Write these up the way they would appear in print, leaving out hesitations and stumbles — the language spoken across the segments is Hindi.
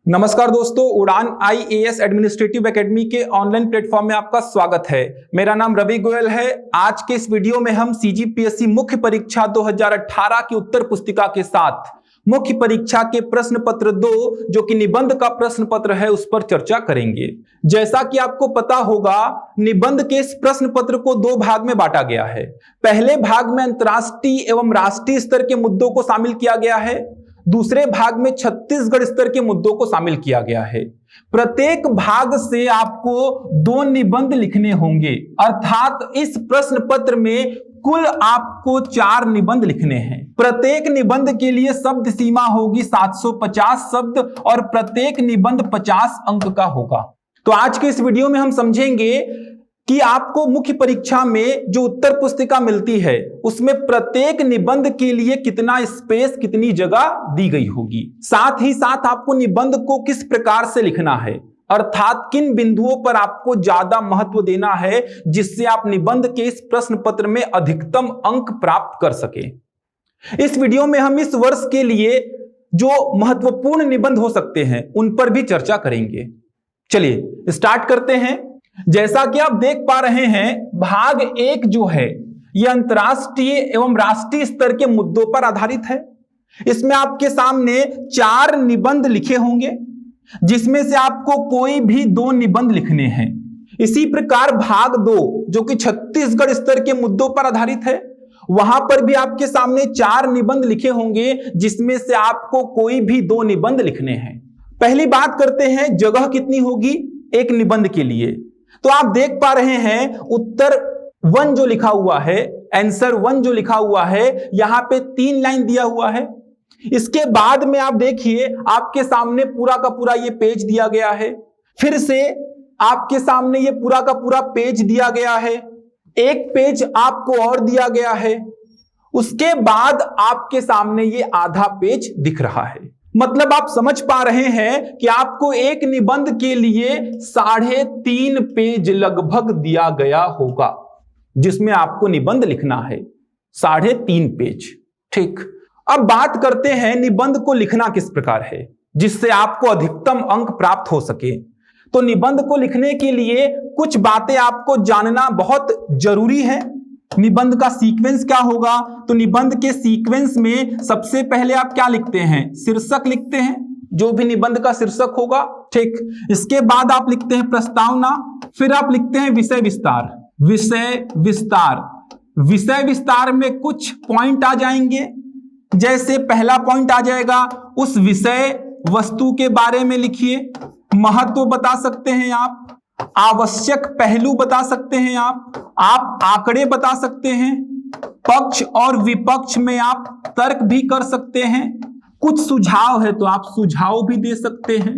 नमस्कार दोस्तों, उड़ान आईएएस एडमिनिस्ट्रेटिव एकेडमी के ऑनलाइन प्लेटफॉर्म में आपका स्वागत है। मेरा नाम रवि गोयल है। आज के इस वीडियो में हम सीजीपीएससी मुख्य परीक्षा 2018 की उत्तर पुस्तिका के साथ मुख्य परीक्षा के प्रश्न पत्र 2 जो कि निबंध का प्रश्न पत्र है उस पर चर्चा करेंगे। जैसा कि आपको पता होगा, निबंध के इस प्रश्न पत्र को 2 भाग में बांटा गया है। पहले भाग में अंतर्राष्ट्रीय एवं राष्ट्रीय स्तर के मुद्दों को शामिल किया गया है, दूसरे भाग में छत्तीसगढ़ स्तर के मुद्दों को शामिल किया गया है। प्रत्येक भाग से आपको 2 निबंध लिखने होंगे, अर्थात इस प्रश्न पत्र में कुल आपको 4 निबंध लिखने हैं। प्रत्येक निबंध के लिए शब्द सीमा होगी 750 शब्द और प्रत्येक निबंध 50 अंक का होगा। तो आज के इस वीडियो में हम समझेंगे कि आपको मुख्य परीक्षा में जो उत्तर पुस्तिका मिलती है उसमें प्रत्येक निबंध के लिए कितना स्पेस, कितनी जगह दी गई होगी। साथ ही साथ आपको निबंध को किस प्रकार से लिखना है, अर्थात किन बिंदुओं पर आपको ज्यादा महत्व देना है जिससे आप निबंध के इस प्रश्न पत्र में अधिकतम अंक प्राप्त कर सके। इस वीडियो में हम इस वर्ष के लिए जो महत्वपूर्ण निबंध हो सकते हैं उन पर भी चर्चा करेंगे। चलिए स्टार्ट करते हैं। जैसा कि आप देख पा रहे हैं, भाग 1 जो है यह अंतर्राष्ट्रीय एवं राष्ट्रीय स्तर के मुद्दों पर आधारित है। इसमें आपके सामने 4 निबंध लिखे होंगे जिसमें से आपको कोई भी 2 निबंध लिखने हैं। इसी प्रकार भाग 2 जो कि छत्तीसगढ़ स्तर के मुद्दों पर आधारित है, वहां पर भी आपके सामने 4 निबंध लिखे होंगे जिसमें से आपको कोई भी 2 निबंध लिखने हैं। पहली बात करते हैं, जगह कितनी होगी एक निबंध के लिए। तो आप देख पा रहे हैं उत्तर 1 जो लिखा हुआ है, आंसर 1 जो लिखा हुआ है, यहां पे 3 लाइन दिया हुआ है। इसके बाद में आप देखिए आपके सामने पूरा का पूरा ये पेज दिया गया है। फिर से आपके सामने ये पूरा का पूरा पेज दिया गया है। एक पेज आपको और दिया गया है। उसके बाद आपके सामने ये आधा पेज दिख रहा है। मतलब आप समझ पा रहे हैं कि आपको एक निबंध के लिए 3.5 पेज लगभग दिया गया होगा जिसमें आपको निबंध लिखना है, 3.5 पेज। ठीक, अब बात करते हैं निबंध को लिखना किस प्रकार है जिससे आपको अधिकतम अंक प्राप्त हो सके। तो निबंध को लिखने के लिए कुछ बातें आपको जानना बहुत जरूरी है। निबंध का सीक्वेंस क्या होगा? तो निबंध के सीक्वेंस में सबसे पहले आप क्या लिखते हैं? शीर्षक लिखते हैं, जो भी निबंध का शीर्षक होगा। ठीक, इसके बाद आप लिखते हैं प्रस्तावना, फिर आप लिखते हैं विषय विस्तार। विषय विस्तार, विषय विस्तार में कुछ पॉइंट आ जाएंगे। जैसे पहला पॉइंट आ जाएगा, उस विषय वस्तु के बारे में लिखिए। महत्व बता सकते हैं आप, आवश्यक पहलू बता सकते हैं आप आंकड़े बता सकते हैं, पक्ष और विपक्ष में आप तर्क भी कर सकते हैं, कुछ सुझाव है तो आप सुझाव भी दे सकते हैं।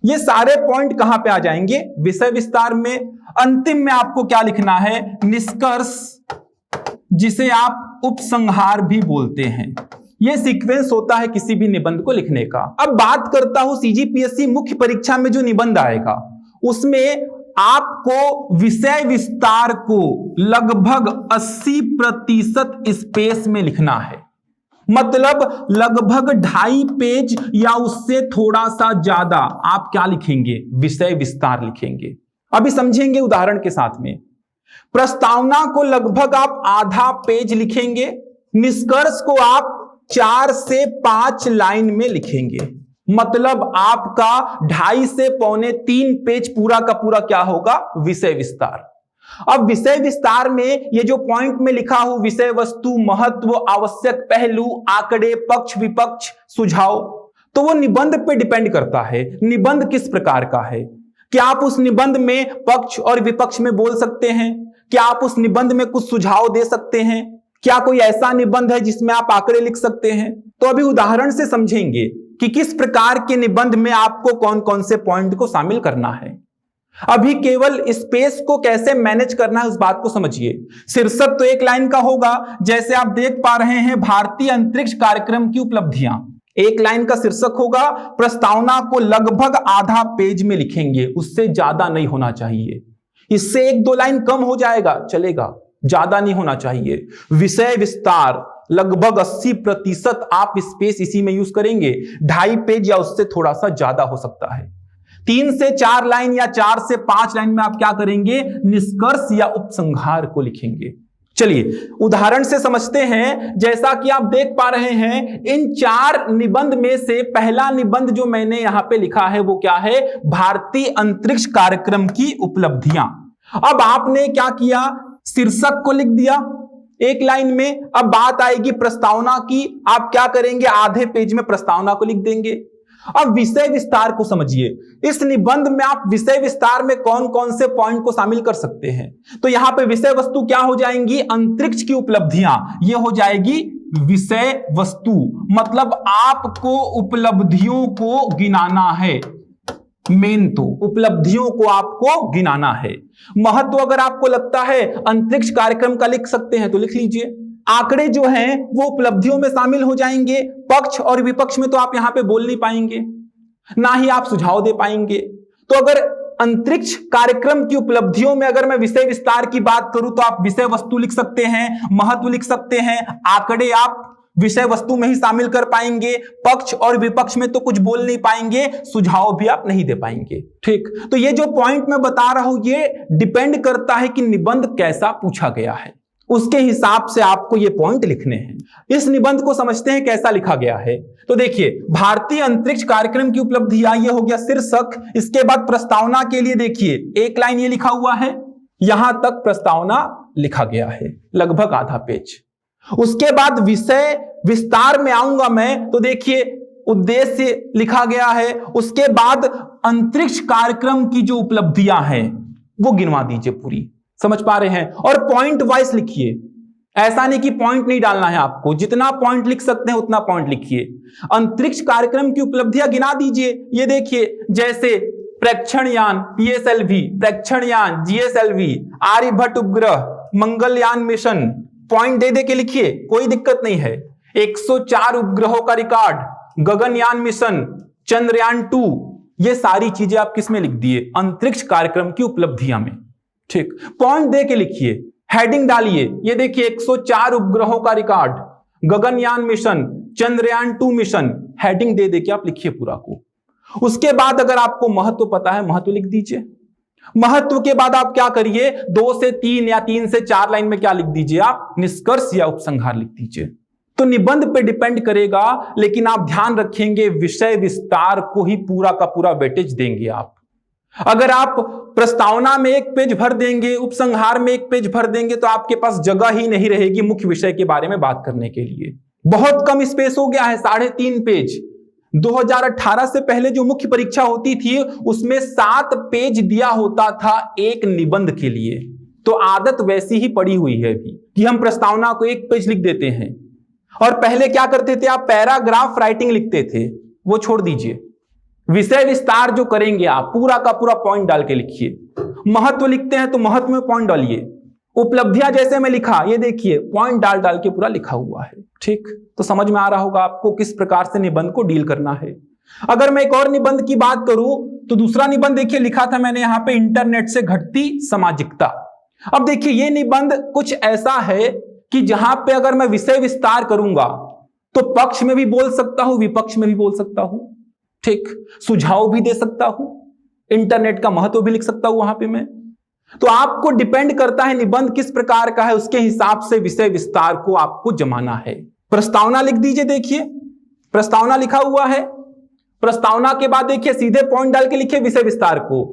ये सारे पॉइंट कहां पे आ जाएंगे? विषय विस्तार में। अंतिम में आपको क्या लिखना है? निष्कर्ष, जिसे आप उपसंहार भी बोलते हैं। यह सीक्वेंस होता है किसी भी निबंध को लिखने का। अब बात करता हूं सीजीपीएससी मुख्य परीक्षा में जो निबंध आएगा उसमें आपको विषय विस्तार को लगभग 80% स्पेस में लिखना है। मतलब लगभग 2.5 पेज या उससे थोड़ा सा ज्यादा आप क्या लिखेंगे? विषय विस्तार लिखेंगे। अभी समझेंगे उदाहरण के साथ में। प्रस्तावना को लगभग आप आधा पेज लिखेंगे। निष्कर्ष को आप 4 से 5 लाइन में लिखेंगे। मतलब आपका 2.5 से 2.25 पेज पूरा का पूरा क्या होगा? विषय विस्तार। अब विषय विस्तार में ये जो पॉइंट में लिखा हो, विषय वस्तु, महत्व, आवश्यक पहलू, आंकड़े, पक्ष विपक्ष, सुझाव, तो वो निबंध पे डिपेंड करता है निबंध किस प्रकार का है। क्या आप उस निबंध में पक्ष और विपक्ष में बोल सकते हैं? क्या आप उस निबंध में कुछ सुझाव दे सकते हैं? क्या कोई ऐसा निबंध है जिसमें आप आंकड़े लिख सकते हैं? तो अभी उदाहरण से समझेंगे कि किस प्रकार के निबंध में आपको कौन कौन से पॉइंट को शामिल करना है। अभी केवल स्पेस को कैसे मैनेज करना है उस बात को समझिए। शीर्षक तो 1 लाइन का होगा। जैसे आप देख पा रहे हैं, भारतीय अंतरिक्ष कार्यक्रम की उपलब्धियां, 1 लाइन का शीर्षक होगा। प्रस्तावना को लगभग आधा पेज में लिखेंगे, उससे ज्यादा नहीं होना चाहिए। इससे 1-2 लाइन कम हो जाएगा चलेगा, ज्यादा नहीं होना चाहिए। विषय विस्तार लगभग 80% आप स्पेस इसी में यूज करेंगे। 2.5 पेज या उससे थोड़ा सा ज्यादा हो सकता है। 3 से 4 लाइन या 4 से 5 लाइन में आप क्या करेंगे, निष्कर्ष या उपसंहार को लिखेंगे। चलिए उदाहरण से समझते हैं। जैसा कि आप देख पा रहे हैं, इन 4 निबंध में से पहला निबंध जो मैंने यहां पे लिखा है वो क्या है, भारतीय अंतरिक्ष कार्यक्रम की उपलब्धियां। अब आपने क्या किया, शीर्षक को लिख दिया एक लाइन में। अब बात आएगी प्रस्तावना की, आप क्या करेंगे, आधे पेज में प्रस्तावना को लिख देंगे। अब विषय विस्तार को समझिए। इस निबंध में आप विषय विस्तार में कौन कौन से पॉइंट को शामिल कर सकते हैं। तो यहां पे विषय वस्तु क्या हो जाएंगी, अंतरिक्ष की उपलब्धियां, ये हो जाएगी विषय वस्तु। मतलब आपको उपलब्धियों को गिनाना है, मेन तो उपलब्धियों को आपको गिनाना है। महत्व अगर आपको लगता है अंतरिक्ष कार्यक्रम का लिख सकते हैं तो लिख लीजिए। आंकड़े जो हैं वो उपलब्धियों में शामिल हो जाएंगे। पक्ष और विपक्ष में तो आप यहां पे बोल नहीं पाएंगे, ना ही आप सुझाव दे पाएंगे। तो अगर अंतरिक्ष कार्यक्रम की उपलब्धियों में अगर मैं विषय विस्तार की बात करूं तो आप विषय वस्तु लिख सकते हैं, महत्व लिख सकते हैं, आंकड़े आप विषय वस्तु में ही शामिल कर पाएंगे। पक्ष और विपक्ष में तो कुछ बोल नहीं पाएंगे, सुझाव भी आप नहीं दे पाएंगे। ठीक, तो ये जो पॉइंट मैं बता रहा हूं ये डिपेंड करता है कि निबंध कैसा पूछा गया है, उसके हिसाब से आपको ये पॉइंट लिखने हैं। इस निबंध को समझते हैं कैसा लिखा गया है। तो देखिए, भारतीय अंतरिक्ष कार्यक्रम की उपलब्धियां, ये हो गया शीर्षक। इसके बाद प्रस्तावना के लिए देखिए एक लाइन ये लिखा हुआ है, यहां तक प्रस्तावना लिखा गया है, लगभग आधा पेज। उसके बाद विषय विस्तार में आऊंगा मैं, तो देखिए उद्देश्य लिखा गया है। उसके बाद अंतरिक्ष कार्यक्रम की जो उपलब्धियां हैं वो गिनवा दीजिए पूरी, समझ पा रहे हैं। और पॉइंट वाइज लिखिए, ऐसा नहीं कि पॉइंट नहीं डालना है आपको, जितना पॉइंट लिख सकते हैं उतना पॉइंट लिखिए। अंतरिक्ष कार्यक्रम की उपलब्धियां गिना दीजिए। ये देखिए, जैसे प्रेक्षण यान PSLV, प्रेक्षण यान GSLV, आर्यभट्ट उपग्रह, मंगलयान मिशन, पॉइंट दे दे के लिखिए, कोई दिक्कत नहीं है। 104 उपग्रहों का रिकॉर्ड, गगनयान मिशन, चंद्रयान 2, ये सारी चीजें आप किस में लिख दिए, अंतरिक्ष कार्यक्रम की उपलब्धियां में। ठीक, पॉइंट दे के लिखिए, हेडिंग डालिए। ये देखिए 104 उपग्रहों का record, Gaganyaan mission, Chandrayaan 2 mission, heading दे के आप लिखिए पूरा को। उसके बाद अगर आपको महत्व पता है, महत्व लिख दीजिए। महत्व के बाद आप क्या करिए, 2 से 3 या 3 से 4 लाइन में क्या लिख दीजिए आप, निष्कर्ष या उपसंहार लिख दीजिए। तो निबंध पे डिपेंड करेगा, लेकिन आप ध्यान रखेंगे विषय विस्तार को ही पूरा का पूरा वेटेज देंगे आप। अगर आप प्रस्तावना में 1 पेज भर देंगे, उपसंहार में 1 पेज भर देंगे, तो आपके पास जगह ही नहीं रहेगी मुख्य विषय के बारे में बात करने के लिए। बहुत कम स्पेस हो गया है, 3.5 पेज। 2018 से पहले जो मुख्य परीक्षा होती थी उसमें 7 पेज दिया होता था एक निबंध के लिए। तो आदत वैसी ही पड़ी हुई है अभी कि हम प्रस्तावना को 1 पेज लिख देते हैं। और पहले क्या करते थे, आप पैराग्राफ राइटिंग लिखते थे, वो छोड़ दीजिए। विषय विस्तार जो करेंगे आप पूरा का पूरा पॉइंट डाल के लिखिए। महत्व लिखते हैं तो महत्व में पॉइंट डालिए। उपलब्धियां जैसे मैं लिखा, ये देखिए पॉइंट डाल डाल के पूरा लिखा हुआ है। ठीक, तो समझ में आ रहा होगा आपको किस प्रकार से निबंध को डील करना है। अगर मैं एक और निबंध की बात करूं तो दूसरा निबंध देखिए लिखा था मैंने यहां पे, इंटरनेट से घटती सामाजिकता। अब देखिए ये निबंध कुछ ऐसा है कि जहां पे अगर मैं विषय विस्तार करूंगा तो पक्ष में भी बोल सकता हूं, विपक्ष में भी बोल सकता हूं। ठीक, सुझाव भी दे सकता हूं, इंटरनेट का महत्व भी लिख सकता हूं वहां पे मैं। तो आपको डिपेंड करता है निबंध किस प्रकार का है, उसके हिसाब से विषय विस्तार को आपको जमाना है। प्रस्तावना लिख दीजिए, देखिए प्रस्तावना लिखा हुआ है। प्रस्तावना के बाद देखिए सीधे पॉइंट डाल के लिखिए विषय विस्तार को।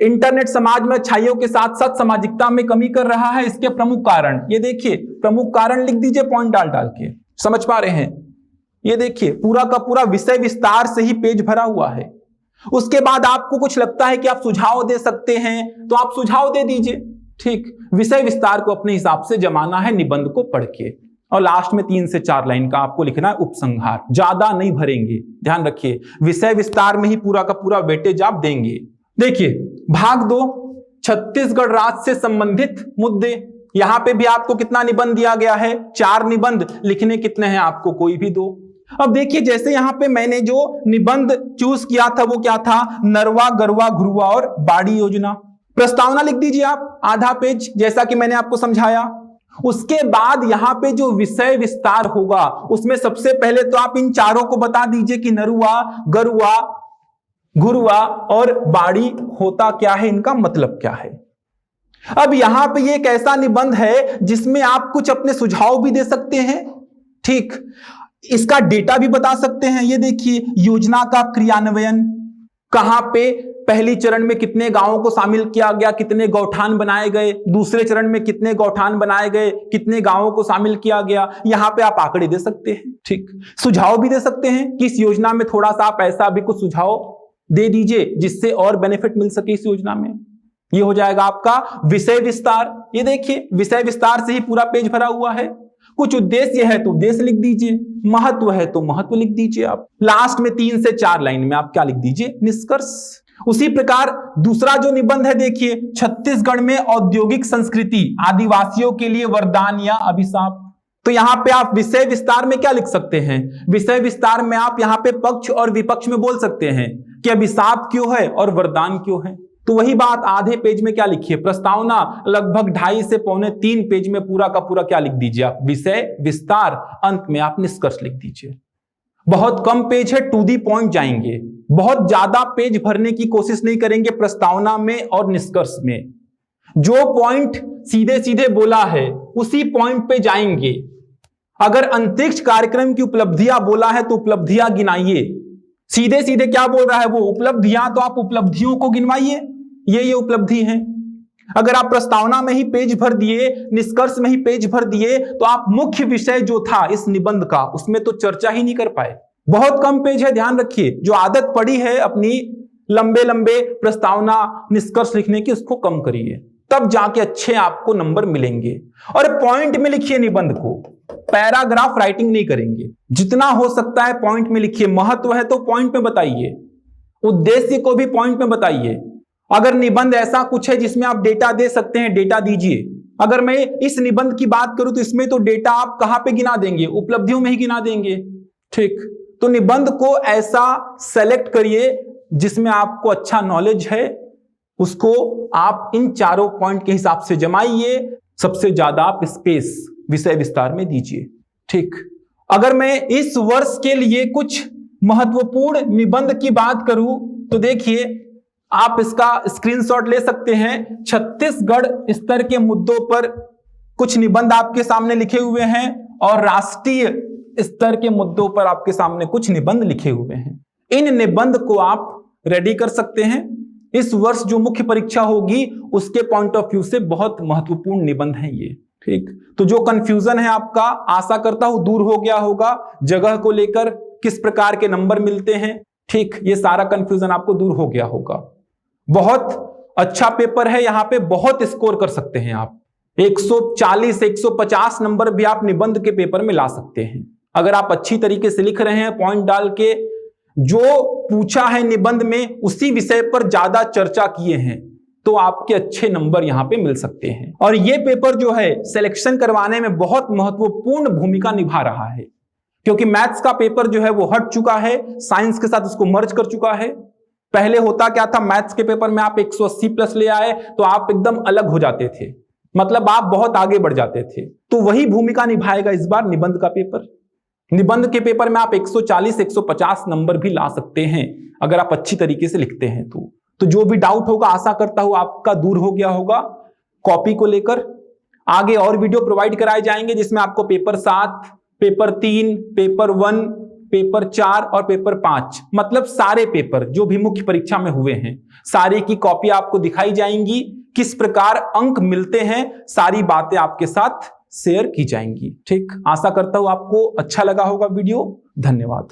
इंटरनेट समाज में अच्छाइयों के साथ साथ सामाजिकता में कमी कर रहा है, इसके प्रमुख कारण, ये देखिए प्रमुख कारण लिख दीजिए पॉइंट डाल डाल के। समझ पा रहे हैं? ये देखिए पूरा का पूरा विषय विस्तार से ही पेज भरा हुआ है। उसके बाद आपको कुछ लगता है कि आप सुझाव दे सकते हैं तो आप सुझाव दे दीजिए। ठीक, विषय विस्तार को अपने हिसाब से जमाना है निबंध को पढ़ के। और लास्ट में 3 से 4 लाइन का आपको लिखना है उपसंहार, ज्यादा नहीं भरेंगे। ध्यान रखिए विषय विस्तार में ही पूरा का पूरा वेटेज आप देंगे। देखिए भाग 2, छत्तीसगढ़ राज्य से संबंधित मुद्दे। यहां पे भी आपको कितना निबंध दिया गया है, 4 निबंध। लिखने कितने हैं आपको, कोई भी 2। अब देखिए जैसे यहां पे मैंने जो निबंध चूज किया था वो क्या था, नरवा गरवा घुरुआ और बाड़ी योजना। प्रस्तावना लिख दीजिए आप आधा पेज, जैसा कि मैंने आपको समझाया। उसके बाद यहां पे जो विषय विस्तार होगा उसमें सबसे पहले तो आप इन चारों को बता दीजिए कि नरुआ, गरुआ, घुरुआ और बाड़ी होता क्या है, इनका मतलब क्या है। अब यहां पे ये एक ऐसा निबंध है जिसमें आप कुछ अपने सुझाव भी दे सकते हैं, ठीक, इसका डेटा भी बता सकते हैं। ये देखिए, योजना का क्रियान्वयन कहां पे, पहली चरण में कितने गांवों को शामिल किया गया, कितने गौठान बनाए गए, दूसरे चरण में कितने गौठान बनाए गए, कितने गांवों को शामिल किया गया, यहां पे आप आंकड़े दे सकते हैं, ठीक। सुझाव भी दे सकते हैं कि इस योजना में थोड़ा सा आप ऐसा भी कुछ सुझाव दे दीजिए जिससे और बेनिफिट मिल सके इस योजना में। ये हो जाएगा आपका विषय विस्तार। ये देखिए, विषय विस्तार से ही पूरा पेज भरा हुआ है। कुछ उद्देश्य है तो उद्देश्य लिख दीजिए, महत्व है तो महत्व लिख दीजिए। आप लास्ट में 3 से 4 लाइन में आप क्या लिख दीजिए, निष्कर्ष। उसी प्रकार दूसरा जो निबंध है देखिए, छत्तीसगढ़ में औद्योगिक संस्कृति आदिवासियों के लिए वरदान या अभिशाप। तो यहां पे आप विषय विस्तार में क्या लिख सकते हैं, विषय विस्तार में आप यहां पे पक्ष और विपक्ष में बोल सकते हैं कि अभिशाप क्यों है और वरदान क्यों है। तो वही बात आधे पेज में क्या लिखिए, प्रस्तावना लगभग 2.5 से पौने 3 पेज में पूरा का पूरा क्या लिख दीजिए आप, विषय विस्तार, अंत में आप निष्कर्ष लिख दीजिए। बहुत कम पेज है, टू दी पॉइंट जाएंगे, बहुत ज्यादा पेज भरने की कोशिश नहीं करेंगे प्रस्तावना में और निष्कर्ष में। जो पॉइंट सीधे सीधे बोला है उसी पॉइंट पे जाएंगे। अगर अंतरिक्ष कार्यक्रम की उपलब्धियां बोला है तो उपलब्धियां गिनाइए, सीधे सीधे क्या बोल रहा है वो उपलब्धियां, तो आप उपलब्धियों को गिनवाइए, ये उपलब्धि है। अगर आप प्रस्तावना में ही पेज भर दिए, निष्कर्ष में ही पेज भर दिए, तो आप मुख्य विषय जो था इस निबंध का उसमें तो चर्चा ही नहीं कर पाए। बहुत कम पेज है, ध्यान रखिए। जो आदत पड़ी है अपनी लंबे लंबे प्रस्तावना निष्कर्ष लिखने की, उसको कम करिए, तब जाके अच्छे आपको नंबर मिलेंगे। और पॉइंट में लिखिए निबंध को, पैराग्राफ राइटिंग नहीं करेंगे। जितना हो सकता है पॉइंट में लिखिए। महत्व है तो पॉइंट में बताइए, उद्देश्य को भी पॉइंट में बताइए। अगर निबंध ऐसा कुछ है जिसमें आप डेटा दे सकते हैं, डेटा दीजिए। अगर मैं इस निबंध की बात करूं तो इसमें तो डेटा आप कहां पे गिना देंगे, उपलब्धियों में ही गिना देंगे, ठीक। तो निबंध को ऐसा सेलेक्ट करिए जिसमें आपको अच्छा नॉलेज है, उसको आप इन चारों पॉइंट के हिसाब से जमाइए। सबसे ज्यादा आप स्पेस विषय विस्तार में दीजिए, ठीक। अगर मैं इस वर्ष के लिए कुछ महत्वपूर्ण निबंध की बात करूं तो देखिए, आप इसका स्क्रीनशॉट ले सकते हैं। छत्तीसगढ़ स्तर के मुद्दों पर कुछ निबंध आपके सामने लिखे हुए हैं और राष्ट्रीय स्तर के मुद्दों पर आपके सामने कुछ निबंध लिखे हुए हैं। इन निबंध को आप रेडी कर सकते हैं। इस वर्ष जो मुख्य परीक्षा होगी उसके पॉइंट ऑफ व्यू से बहुत महत्वपूर्ण निबंध है ये, ठीक। तो जो कंफ्यूजन है आपका, आशा करता हूं दूर हो गया होगा। जगह को लेकर किस प्रकार के नंबर मिलते हैं, ठीक, ये सारा कंफ्यूजन आपको दूर हो गया होगा। बहुत अच्छा पेपर है, यहां पे बहुत स्कोर कर सकते हैं आप। 140 150 नंबर भी आप निबंध के पेपर में ला सकते हैं अगर आप अच्छी तरीके से लिख रहे हैं, पॉइंट डाल के। जो पूछा है निबंध में उसी विषय पर ज्यादा चर्चा किए हैं तो आपके अच्छे नंबर यहां पे मिल सकते हैं। और ये पेपर जो है सिलेक्शन करवाने में बहुत महत्वपूर्ण भूमिका निभा रहा है, क्योंकि मैथ्स का पेपर जो है वो हट चुका है, साइंस के साथ उसको मर्ज कर चुका है। पहले होता क्या था, मैथ्स के पेपर में आप 180 प्लस ले आए तो आप एकदम अलग हो जाते थे, मतलब आप बहुत आगे बढ़ जाते थे। तो वही भूमिका निभाएगा इस बार निबंध का पेपर। निबंध के पेपर में आप 140 150 नंबर भी ला सकते हैं अगर आप अच्छी तरीके से लिखते हैं तो जो भी डाउट होगा आशा करता हूं आपका दूर हो गया होगा। कॉपी को लेकर आगे और वीडियो प्रोवाइड कराए जाएंगे जिसमें आपको पेपर 7, पेपर 3, पेपर 1, पेपर 4 और पेपर 5, मतलब सारे पेपर जो भी मुख्य परीक्षा में हुए हैं सारे की कॉपी आपको दिखाई जाएंगी। किस प्रकार अंक मिलते हैं सारी बातें आपके साथ शेयर की जाएंगी, ठीक। आशा करता हूं आपको अच्छा लगा होगा वीडियो। धन्यवाद।